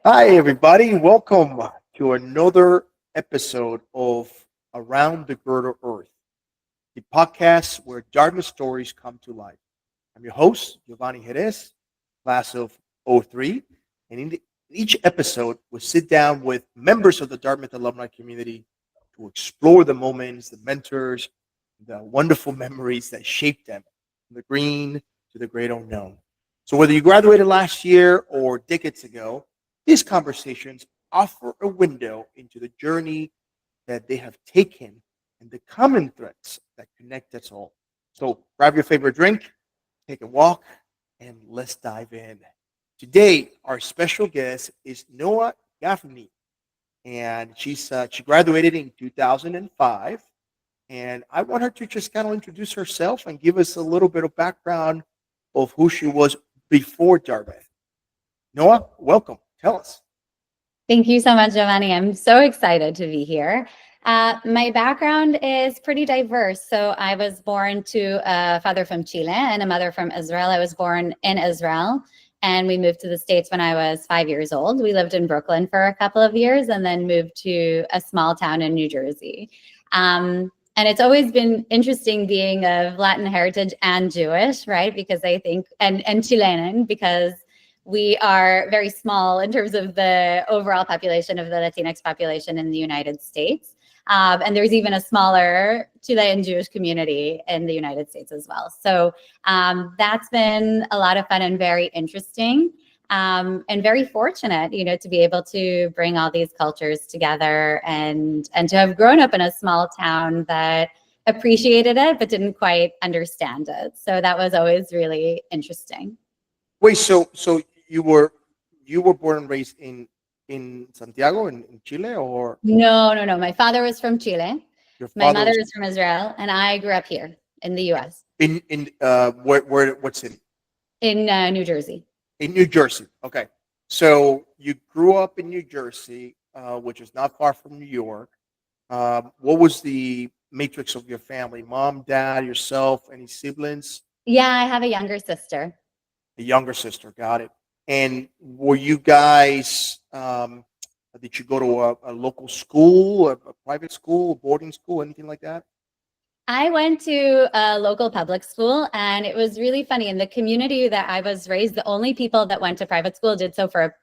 Hi, everybody. Welcome to another episode of Around the Girdled Earth, the podcast where Dartmouth stories come to life. I'm your host, Yovany Jerez, class of '03, and in each episode, we sit down with members of the Dartmouth alumni community to explore the moments, the mentors, the wonderful memories that shaped them, from the green to the great unknown. So, whether you graduated last year or decades ago, these conversations offer a window into the journey that they have taken and the common threads that connect us all. So grab your favorite drink, take a walk, and let's dive in. Today, our special guest is Noa Gafni, and she graduated in 2005. And I want her to just kind of introduce herself and give us a little bit of background of who she was before Dartmouth. Noa, welcome. Tell us. Thank you so much, Giovanni. I'm so excited to be here. My background is pretty diverse. So I was born to a father from Chile and a mother from Israel. I was born in Israel, and we moved to the States when I was 5 years old. We lived in Brooklyn for a couple of years and then moved to a small town in New Jersey. And it's always been interesting being of Latin heritage and Jewish, right? Because I think, and Chilean, because we are very small in terms of the overall population of the Latinx population in the United States. And there's even a smaller Chilean Jewish community in the United States as well. So that's been a lot of fun and very interesting, and very fortunate, to be able to bring all these cultures together and to have grown up in a small town that appreciated it but didn't quite understand it. So that was always really interesting. Wait, so you were born and raised in Santiago in Chile, or No. My father was from Chile. your My father mother was is from Israel, and I grew up here in the U.S. in where what city? in New Jersey. In New Jersey. Okay, so you grew up in New Jersey, which is not far from New York. What was the matrix of your family? Mom, dad, yourself, any siblings? Yeah, I have a younger sister. A younger sister. Got it. And were you guys? Did you go to a local school, a private school, a boarding school, anything like that? I went to a local public school, and it was really funny. In the community that I was raised, the only people that went to private school did so for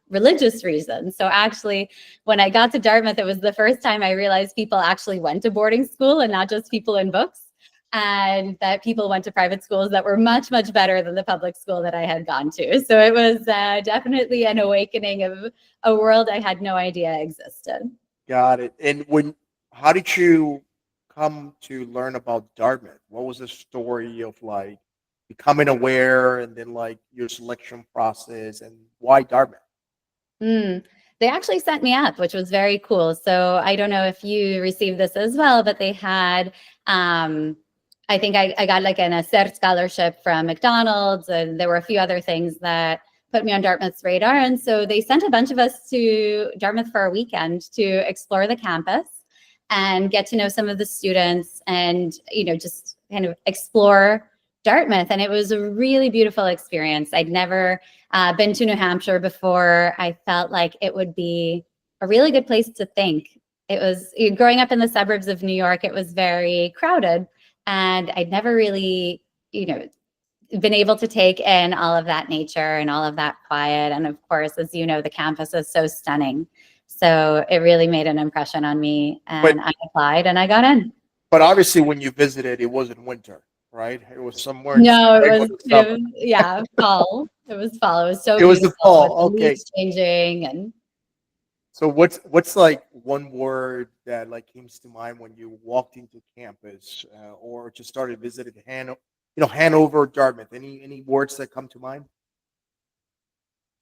religious reasons. So actually, when I got to Dartmouth, it was the first time I realized people actually went to boarding school and not just people in books, and that people went to private schools that were much, much better than the public school that I had gone to. So it was definitely an awakening of a world I had no idea existed. Got it. And how did you come to learn about Dartmouth? What was the story of like becoming aware, and then like your selection process, and why Dartmouth? Mm. They actually sent me up, which was very cool. So I don't know if you received this as well, but they had, I think I got like an ACER scholarship from McDonald's, and there were a few other things that put me on Dartmouth's radar. And so they sent a bunch of us to Dartmouth for a weekend to explore the campus and get to know some of the students and, just kind of explore Dartmouth. And it was a really beautiful experience. I'd never been to New Hampshire before. I felt like it would be a really good place to think. It was, growing up in the suburbs of New York, it was very crowded. And I'd never really, been able to take in all of that nature and all of that quiet. And of course, as you know, the campus is so stunning. So it really made an impression on me, But and I applied and I got in. but obviously when you visited, it wasn't winter, right? It was somewhere in No, spring or the summer. yeah, fall. It was fall. It was so It was the beautiful with fall. the Okay. leaves changing. And So what's like one word that like comes to mind when you walked into campus, or just started visiting Hanover, Dartmouth? Any words that come to mind?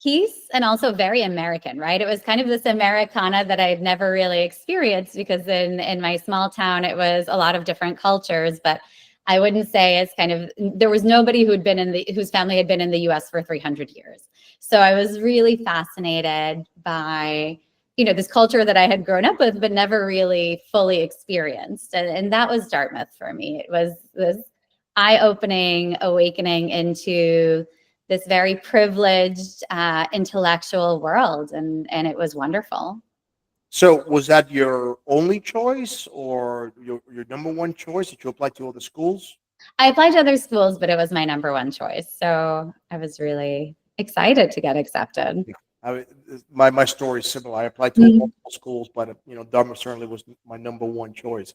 peace, and also very American, right? It was kind of this Americana that I'd never really experienced, because in my small town, it was a lot of different cultures, but I wouldn't say it's kind of, there was nobody whose family had been in the US for 300 years. So I was really fascinated by, this culture that I had grown up with, but never really fully experienced. And that was Dartmouth for me. It was this eye-opening awakening into this very privileged intellectual world, and it was wonderful. So was that your only choice or your number one choice? Did you apply to all the schools? I applied to other schools, but it was my number one choice. So I was really excited to get accepted. Yeah. My story is similar. I applied to Mhm. multiple schools, but Dartmouth certainly was my number one choice.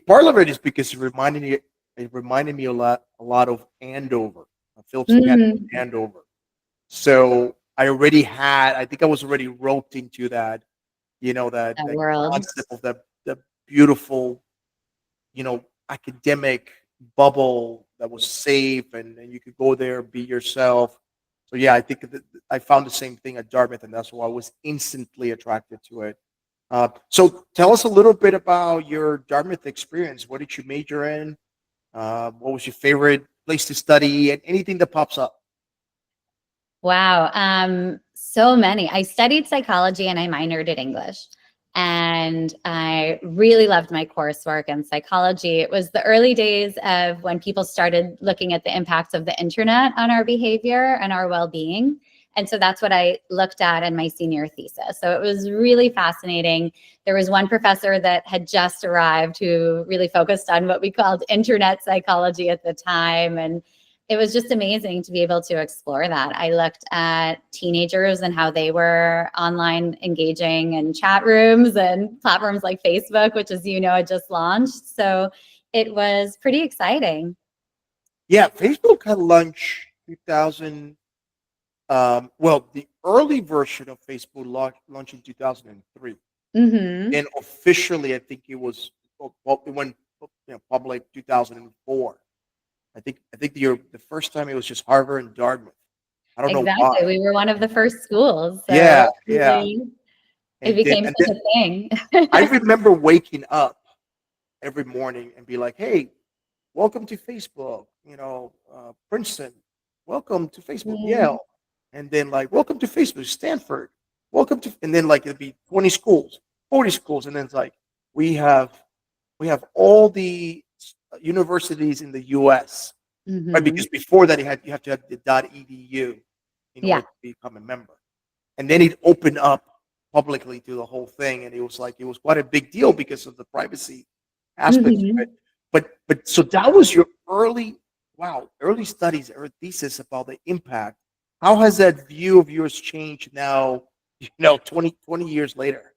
Part of it is because it reminded me a lot of Andover, Phillips Academy Mhm. in Andover. So I think I was already roped into that, That that world. concept of the beautiful, academic bubble that was safe and you could go there, be yourself. So yeah, I think that I found the same thing at Dartmouth, and that's why I was instantly attracted to it. So tell us a little bit about your Dartmouth experience. What did you major in? What was your favorite place to study, and anything that pops up? Wow. So many. I studied psychology and I minored in English. And I really loved my coursework in psychology. It was the early days of when people started looking at the impacts of the internet on our behavior and our well-being. And so that's what I looked at in my senior thesis. So it was really fascinating. There was one professor that had just arrived who really focused on what we called internet psychology at the time. And it was just amazing to be able to explore that. I looked at teenagers and how they were online engaging in chat rooms and platforms like Facebook, which, as you know, had just launched. So it was pretty exciting. Yeah, Facebook had launched 2000. Well, the early version of Facebook launched in 2003. Hmm. And officially, I think it went public 2004. I think the first time it was just Harvard and Dartmouth. I don't know why. Exactly. We were one of the first schools. So Yeah, yeah. really, it And then became and such then a thing. I remember waking up every morning and be like, "Hey, welcome to Facebook, Princeton. Welcome to Facebook, Mm. Yale." And then like, "Welcome to Facebook, Stanford. Welcome to," and then like it'd be 20 schools, 40 schools, and then it's like we have we have all the universities in the U.S. Right? Hmm. Because before that, you have to have the .edu in order Yeah. to become a member, and then it opened up publicly to the whole thing, and it was quite a big deal because of the privacy aspects of it. Hmm. But so that was your early studies or thesis about the impact. How has that view of yours changed now? 20 years later.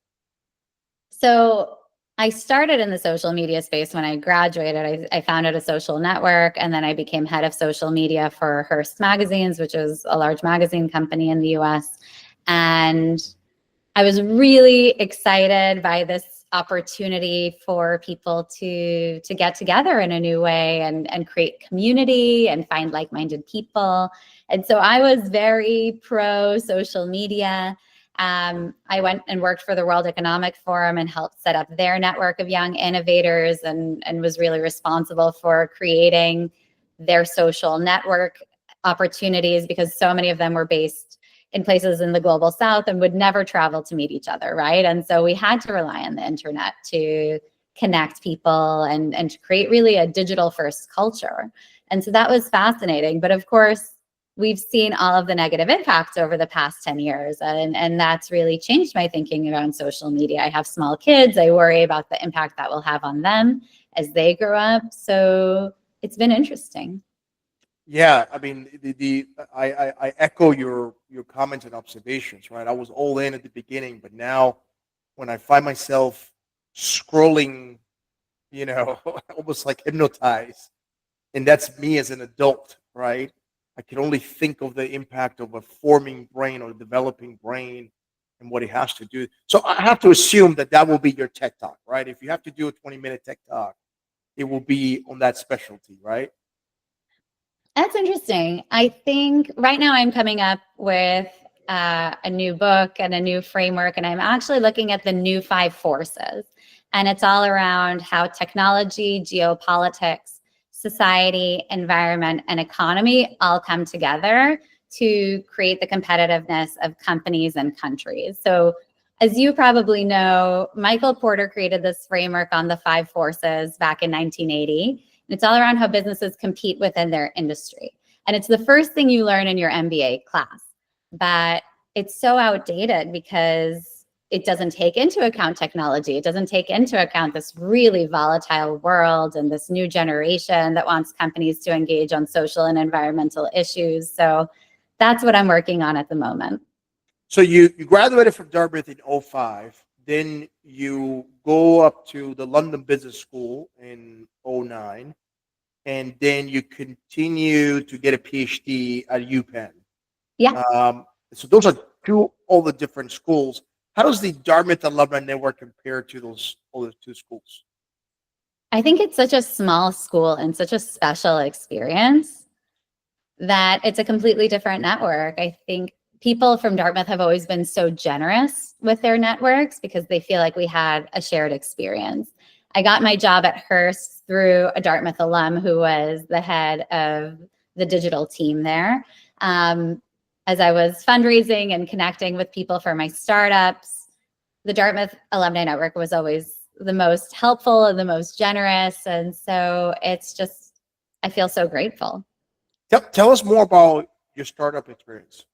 So I started in the social media space when I graduated. I founded a social network, and then I became head of social media for Hearst Magazines, which is a large magazine company in the US. And I was really excited by this opportunity for people to get together in a new way and create community and find like-minded people. And so I was very pro social media. I went and worked for the World Economic Forum and helped set up their network of young innovators, and was really responsible for creating their social network opportunities, because so many of them were based in places in the global south and would never travel to meet each other, right? And so we had to rely on the internet to connect people and to create really a digital first culture. And so that was fascinating. But of course, we've seen all of the negative impacts over the past 10 years. And that's really changed my thinking around social media. I have small kids. I worry about the impact that will have on them as they grow up. So it's been interesting. Yeah, I mean, I echo your comments and observations. Right, I was all in at the beginning, but now when I find myself scrolling, almost like hypnotized, and that's me as an adult, right? I can only think of the impact of a forming brain or developing brain and what it has to do. So I have to assume that will be your tech talk, right? If you have to do a 20-minute tech talk, it will be on that specialty, right? That's interesting. I think right now I'm coming up with a new book and a new framework, and I'm actually looking at the new five forces. And it's all around how technology, geopolitics, society, environment, and economy all come together to create the competitiveness of companies and countries. So, as you probably know, Michael Porter created this framework on the five forces back in 1980. It's all around how businesses compete within their industry. And it's the first thing you learn in your MBA class. But it's so outdated because it doesn't take into account technology. It doesn't take into account this really volatile world and this new generation that wants companies to engage on social and environmental issues. So that's what I'm working on at the moment. So you graduated from Dartmouth in '05. Then you go up to the London Business School in '09, and then you continue to get a PhD at UPenn. Yeah. So those are all the different schools. How does the Dartmouth Alumni Network compare to those other two schools? I think it's such a small school and such a special experience that it's a completely different network. I think people from Dartmouth have always been so generous with their networks because they feel like we had a shared experience. I got my job at Hearst through a Dartmouth alum who was the head of the digital team there. As I was fundraising and connecting with people for my startups, the Dartmouth Alumni Network was always the most helpful and the most generous. And so it's just, I feel so grateful. Tell us more about your startup experience.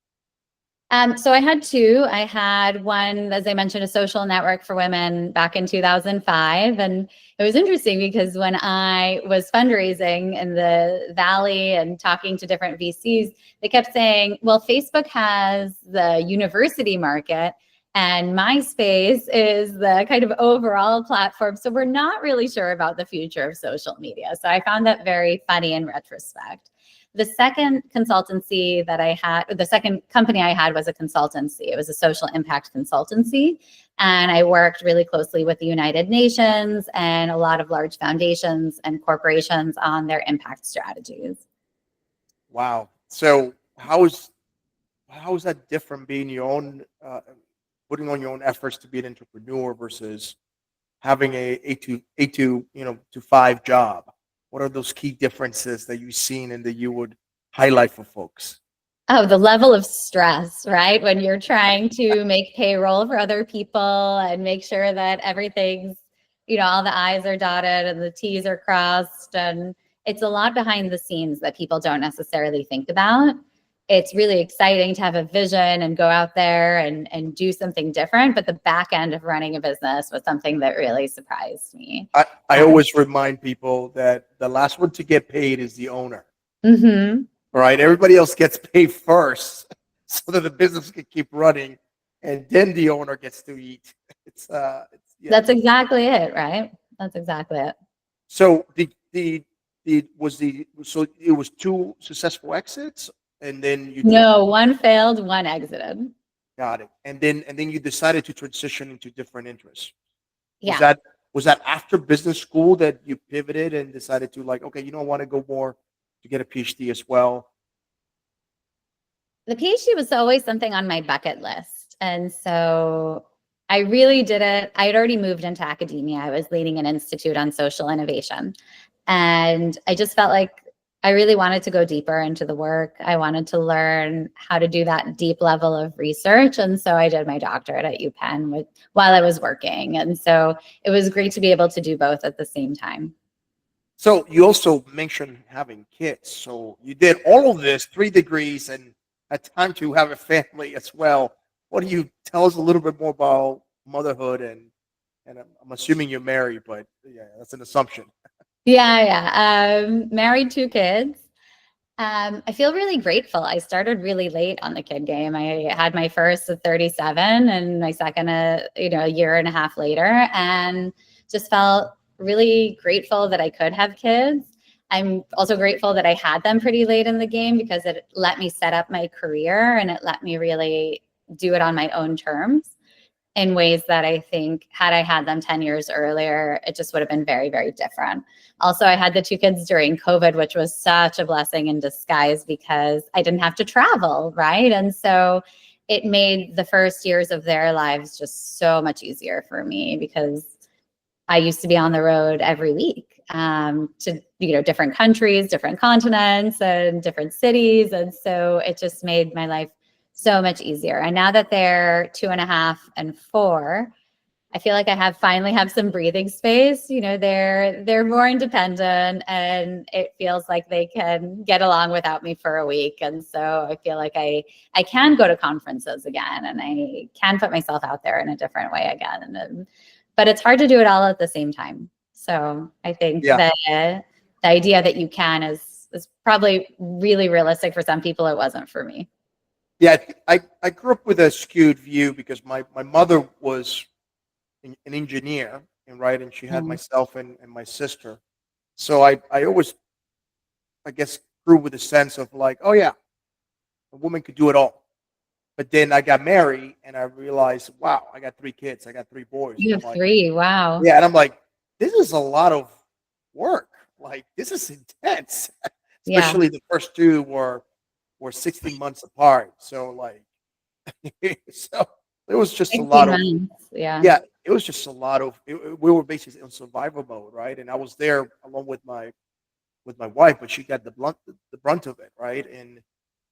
So I had two. I had one, as I mentioned, a social network for women back in 2005. And it was interesting because when I was fundraising in the Valley and talking to different VCs, they kept saying, well, Facebook has the university market and MySpace is the kind of overall platform. So we're not really sure about the future of social media. So I found that very funny in retrospect. The second consultancy that I had, the second company I had was a consultancy. It was a social impact consultancy. And I worked really closely with the United Nations and a lot of large foundations and corporations on their impact strategies. Wow. So how is that different being your own, putting on your own efforts to be an entrepreneur versus having a 8 to 5 job? What are those key differences that you've seen and that you would highlight for folks? Oh, the level of stress, right? When you're trying to make payroll for other people and make sure that everything's, all the I's are dotted and the T's are crossed. And it's a lot behind the scenes that people don't necessarily think about. It's really exciting to have a vision and go out there and do something different. But the back end of running a business was something that really surprised me. I always remind people that the last one to get paid is the owner. Mm-hmm. Right? Everybody else gets paid first so that the business can keep running, and then the owner gets to eat. Yeah. That's exactly it, right? That's exactly it. So it was two successful exits, and then No, one failed, one exited. got it, and then you decided to transition into different interests. Yeah. Was that after business school that you pivoted and decided to okay, I want to go more to get a PhD as well? The PhD was always something on my bucket list. And so I really did it. I had already moved into academia. I was leading an institute on social innovation. And I just felt like I really wanted to go deeper into the work. I wanted to learn how to do that deep level of research. And so I did my doctorate at UPenn while I was working. And so it was great to be able to do both at the same time. So you also mentioned having kids. So you did all of this, 3 degrees, and had time to have a family as well. What do you tell us a little bit more about motherhood? And I'm assuming you're married, but yeah, that's an assumption. Yeah. Married, 2 kids. I feel really grateful. I started really late on the kid game. I had my first at 37 and my second, a year and a half later, and just felt really grateful that I could have kids. I'm also grateful that I had them pretty late in the game because it let me set up my career and it let me really do it on my own terms in ways that I think had I had them 10 years earlier, it just would have been very, very different. Also, I had the 2 kids during COVID, which was such a blessing in disguise because I didn't have to travel, right? And so it made the first years of their lives just so much easier for me because I used to be on the road every week to different countries, different continents, and different cities. And so it just made my life so much easier. And now that they're 2.5 and 4, I feel like I finally have some breathing space. You know, they're more independent, and it feels like they can get along without me for a week. And so I feel like I can go to conferences again, and I can put myself out there in a different way again. But it's hard to do it all at the same time. So I think Yeah. that the idea that you can is probably really realistic for some people. It wasn't for me. Yeah, I grew up with a skewed view because my mother was an engineer, and right, and she had Mm. myself and my sister. So I always, I guess, grew with a sense of like, oh yeah, a woman could do it all. But then I got married and I realized, wow, I got three kids. I got three boys. You And I'm have like, three. Wow. yeah. And I'm like, this is a lot of work. Like, this is intense. Yeah. Especially the first two were 16 months apart. So like, so it was just a 16 lot of, months. Yeah. yeah, it was just a lot of, we were basically in survival mode. Right. And I was there along with my wife, but she got the brunt of it, right? And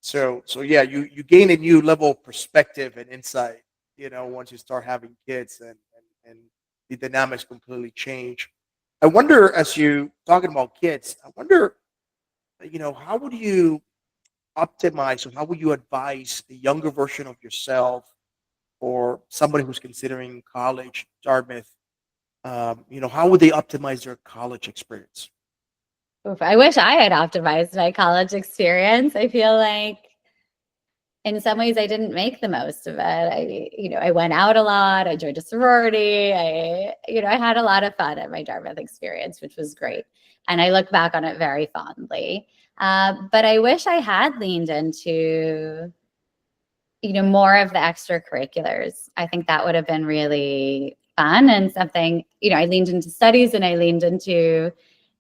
so yeah, you gain a new level of perspective and insight, once you start having kids, and the dynamics completely change. I wonder, as you talking about kids, I wonder, how would you optimize, or how would you advise a younger version of yourself, or somebody who's considering college, Dartmouth? How would they optimize their college experience? Oof, I wish I had optimized my college experience. I feel like in some ways I didn't make the most of it. I went out a lot. I joined a sorority. I had a lot of fun at my Dartmouth experience, which was great. And I look back on it very fondly. But I wish I had leaned into, more of the extracurriculars. I think that would have been really fun and something, I leaned into studies and I leaned into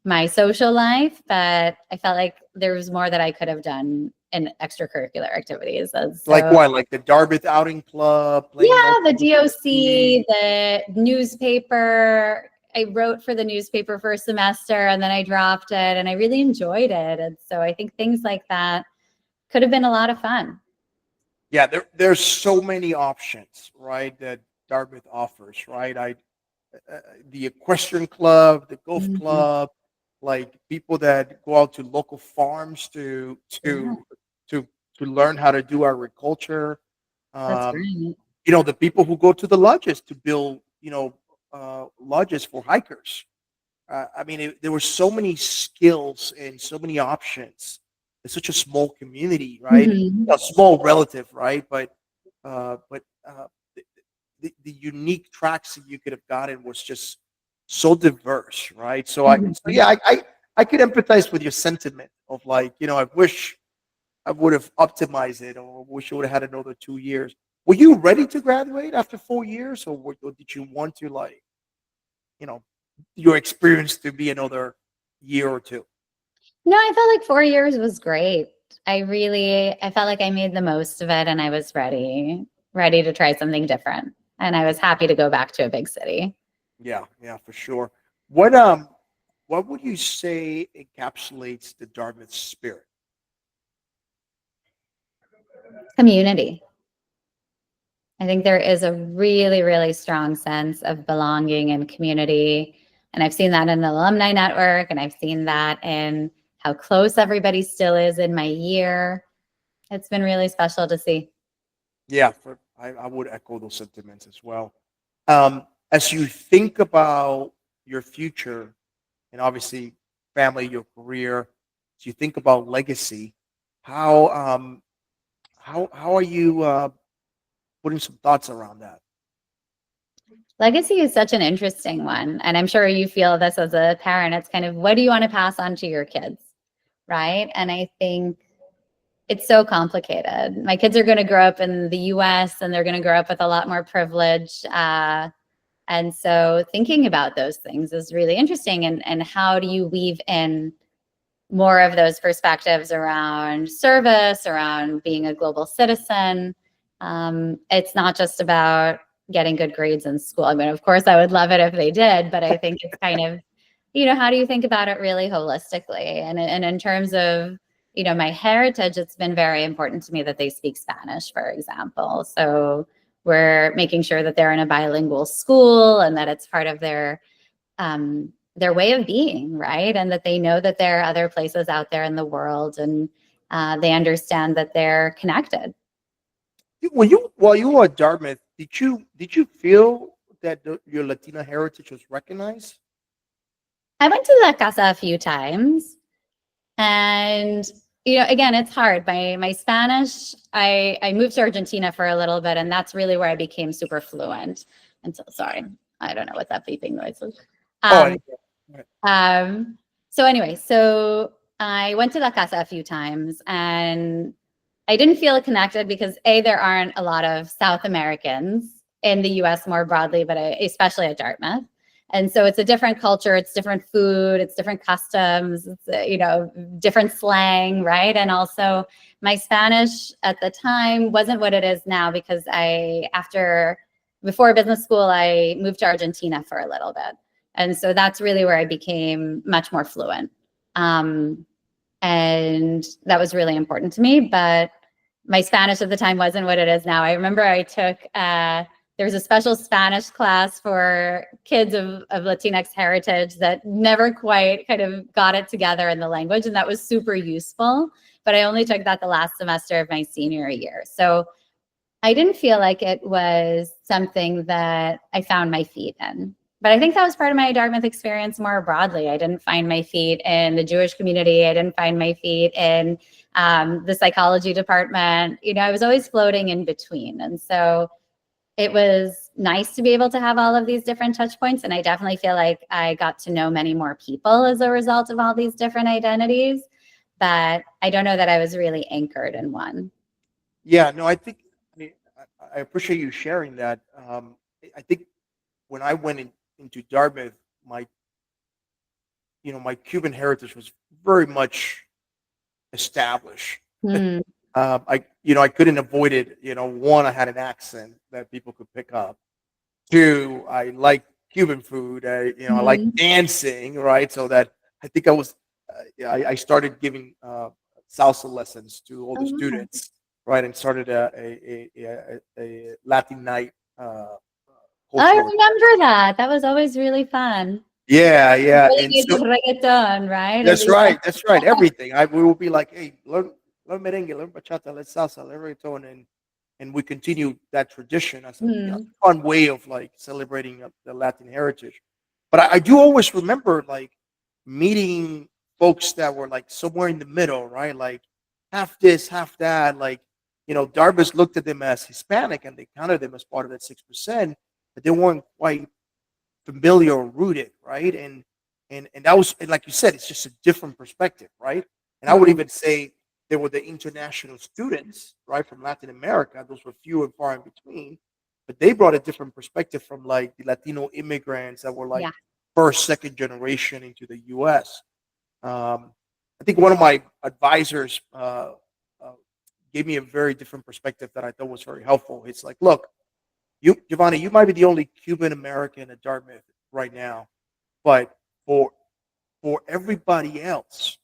my social life, but I felt like there was more that I could have done in extracurricular activities. And Like so, what? Like the Dartmouth Outing Club, playing yeah, the local DOC, hockey. the newspaper. I wrote for the newspaper for a semester and then I dropped it and I really enjoyed it. And so I think things like that could have been a lot of fun. Yeah, there's so many options, right? That Dartmouth offers, right? The equestrian club, the golf Mhm. club, like people that go out to local farms Yeah, to to learn how to do agriculture. that's Um, right. the people who go to the lodges to build, lodges for hikers. I mean, there were so many skills and so many options. It's such a small community, right? Mhm. A small relative, right? But the unique tracks that you could have gotten was just so diverse, right? So Mhm. yeah, I could empathize with your sentiment of like, I wish I would have optimized it, or wish I would have had another 2 years. Were you ready to graduate after 4 years, or did you want to, like, you know, your experience to be another year or two? No, I felt like 4 years was great. I felt like I made the most of it and I was ready to try something different. And I was happy to go back to a big city. Yeah, yeah, for sure. What would you say encapsulates the Dartmouth spirit? Community. I think there is a really, really strong sense of belonging and community. And I've seen that in the alumni network, and I've seen that in how close everybody still is in my year. It's been really special to see. Yeah, I would echo those sentiments as well. As you think about your future, and obviously family, your career, as you think about legacy, how how are you putting some thoughts around that? Legacy is such an interesting one. And I'm sure you feel this as a parent. It's kind of what do you want to pass on to your kids? Right. And I think it's so complicated. My kids are going to grow up in the US and they're going to grow up with a lot more privilege. And so thinking about those things is really interesting. And how do you weave in more of those perspectives around service, around being a global citizen? It's not just about getting good grades in school. I mean, of course, I would love it if they did, but I think it's kind of, how do you think about it really holistically? And in terms of, my heritage, it's been very important to me that they speak Spanish, for example. So we're making sure that they're in a bilingual school and that it's part of their way of being, right? And that they know that there are other places out there in the world, and they understand that they're connected. While you were at Dartmouth, did you feel that your Latina heritage was recognized? I went to La Casa a few times, and again, it's hard. My Spanish, I moved to Argentina for a little bit, and that's really where I became super fluent. And so, sorry, I don't know what that beeping noise was. Oh, So anyway, so I went to La Casa a few times, and I didn't feel connected because there aren't a lot of South Americans in the US more broadly, but especially at Dartmouth. And so it's a different culture, it's different food, it's different customs, it's, different slang, right? And also my Spanish at the time wasn't what it is now, because before business school, I moved to Argentina for a little bit. And so that's really where I became much more fluent. And that was really important to me, but my Spanish at the time wasn't what it is now. I remember I took, there was a special Spanish class for kids of Latinx heritage that never quite kind of got it together in the language, and that was super useful, but I only took that the last semester of my senior year. So I didn't feel like it was something that I found my feet in. But I think that was part of my Dartmouth experience more broadly. I didn't find my feet in the Jewish community. I didn't find my feet in the psychology department. I was always floating in between. And so it was nice to be able to have all of these different touch points. And I definitely feel like I got to know many more people as a result of all these different identities. But I don't know that I was really anchored in one. Yeah, no, I appreciate you sharing that. I think when I went into Dartmouth, my Cuban heritage was very much established. Hmm. I couldn't avoid it. One, I had an accent that people could pick up. Two, I like Cuban food. I like dancing, right? So that I think I started giving salsa lessons to all the Oh, wow. students, right? And started a Latin night I cultural. remember that. That was always really fun. Yeah, yeah, and Reggaeton, so reggaeton, right? that's right, that's right. Everything. We will be like, hey, learn merengue, learn bachata, learn salsa, learn reggaeton, and we continue that tradition as a fun way of like celebrating the Latin heritage. But I do always remember like meeting folks that were like somewhere in the middle, right? Like half this, half that. Like Darvis looked at them as Hispanic and they counted them as part of that 6%, but they weren't quite familiar or rooted, right? And that was, and like you said, it's just a different perspective, right? And I would even say there were the international students, right, from Latin America. Those were few and far in between, but they brought a different perspective from like the Latino immigrants that were like Yeah. first, second generation into the U.S. I think one of my advisors uh, gave me a very different perspective that I thought was very helpful. It's like, look, Yovany, you might be the only Cuban American at Dartmouth right now, but for everybody else,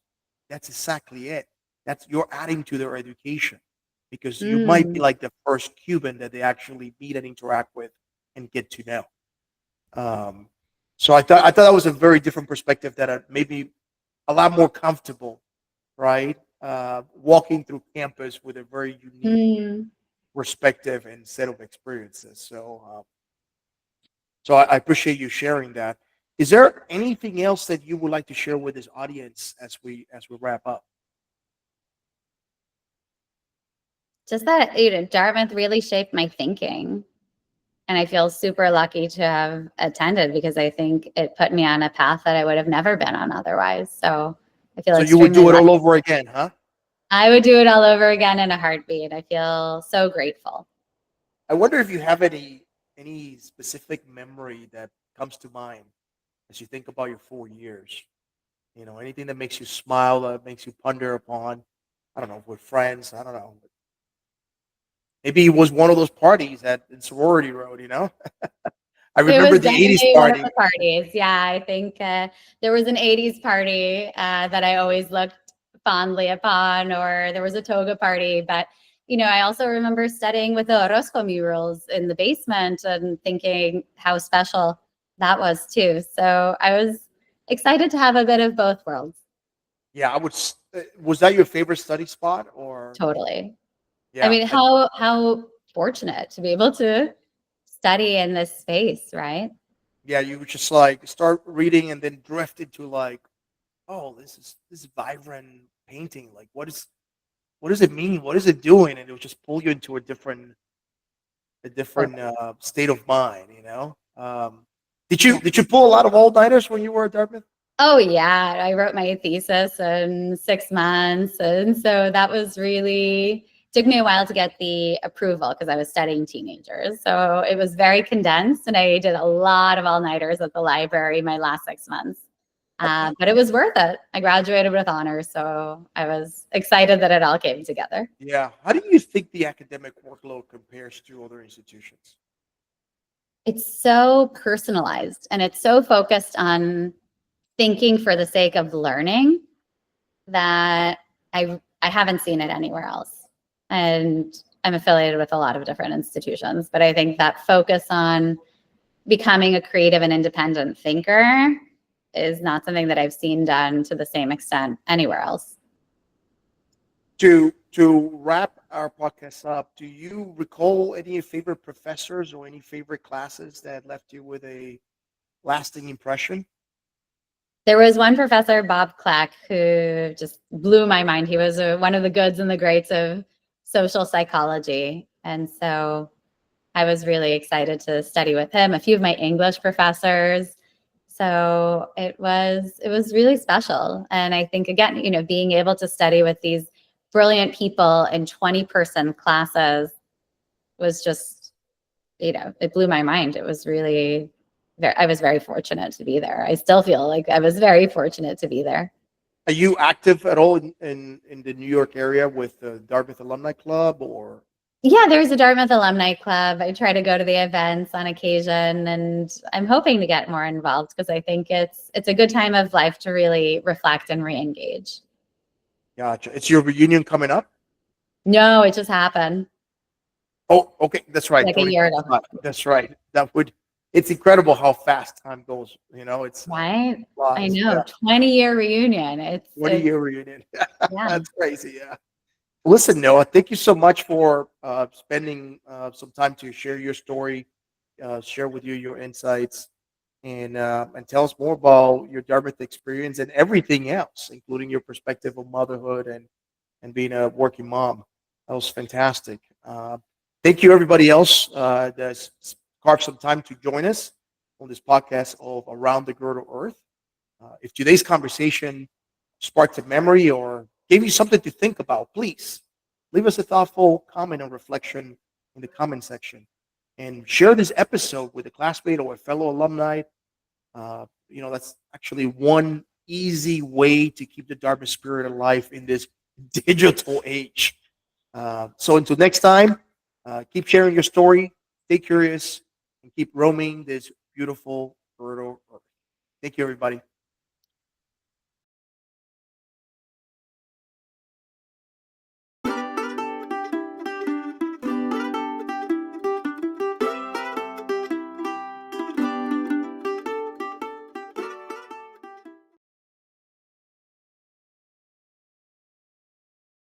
that's exactly it. That's you're adding to their education because you might be like the first Cuban that they actually meet and interact with and get to know. Um, so I thought that was a very different perspective that made me a lot more comfortable, right? Walking through campus with a very unique perspective and set of experiences. So I appreciate you sharing that. Is there anything else that you would like to share with this audience as we wrap up? Just that, Dartmouth really shaped my thinking. And I feel super lucky to have attended, because I think it put me on a path that I would have never been on otherwise. So I feel So you would extremely do it lucky. all over again, huh? I would do it all over again in a heartbeat. I feel so grateful. I wonder if you have any specific memory that comes to mind as you think about your 4 years. Anything that makes you smile, that makes you ponder upon. I don't know, with friends. I don't know. Maybe it was one of those parties at in sorority road. I It remember was the '80s definitely one of party. the parties. Yeah, I think there was an 80s party that I always looked fondly upon, or there was a toga party. But, I also remember studying with the Orozco murals in the basement and thinking how special that was too. So I was excited to have a bit of both worlds. Yeah, I would. Was that your favorite study spot, or Totally. I yeah? mean, how fortunate to be able to study in this space, right? Yeah, you would just like start reading and then drift into like, oh, this is vibrant painting. Like, what does it mean? What is it doing? And it would just pull you into a different state of mind. Did you pull a lot of all nighters when you were at Dartmouth? Oh yeah, I wrote my thesis in 6 months, and so that was really took me a while to get the approval because I was studying teenagers. So it was very condensed, and I did a lot of all-nighters at the library my last 6 months. But it was worth it. I graduated with honors, so I was excited that it all came together. Yeah. How do you think the academic workload compares to other institutions? It's so personalized, and it's so focused on thinking for the sake of learning that I haven't seen it anywhere else. And I'm affiliated with a lot of different institutions, but I think that focus on becoming a creative and independent thinker is not something that I've seen done to the same extent anywhere else. To wrap our podcast up, do you recall any favorite professors or any favorite classes that left you with a lasting impression? There was one professor, Bob Clack, who just blew my mind. He was one of the goods and the greats of social psychology. And so I was really excited to study with him, a few of my English professors. So it was really special. And I think, again, being able to study with these brilliant people in 20-person classes was just, it blew my mind. It was really I was very fortunate to be there. I still feel like I was very fortunate to be there. Are you active at all in the New York area with the Dartmouth Alumni Club or? Yeah, there's a Dartmouth Alumni Club. I try to go to the events on occasion, and I'm hoping to get more involved because I think it's a good time of life to really reflect and re-engage. Gotcha. It's your reunion coming up? No, it just happened Oh, okay. That's right. like a year ago. 2025. That's right. It's incredible how fast time goes. It's Right? I flies. know, Yeah. 20-year reunion. It's 20-year reunion. yeah. That's crazy. Yeah. Listen, Noah, thank you so much for spending some time to share your story, share with you your insights, and tell us more about your Dartmouth experience and everything else, including your perspective of motherhood and being a working mom. That was fantastic. Thank you, everybody else that's carved some time to join us on this podcast of Around the Girdle Earth. If today's conversation sparked a memory or gave you something to think about, please leave us a thoughtful comment or reflection in the comment section and share this episode with a classmate or a fellow alumni. That's actually one easy way to keep the Dartmouth spirit alive in this digital age. So until next time, keep sharing your story, stay curious, and keep roaming this beautiful fertile earth. Thank you, everybody.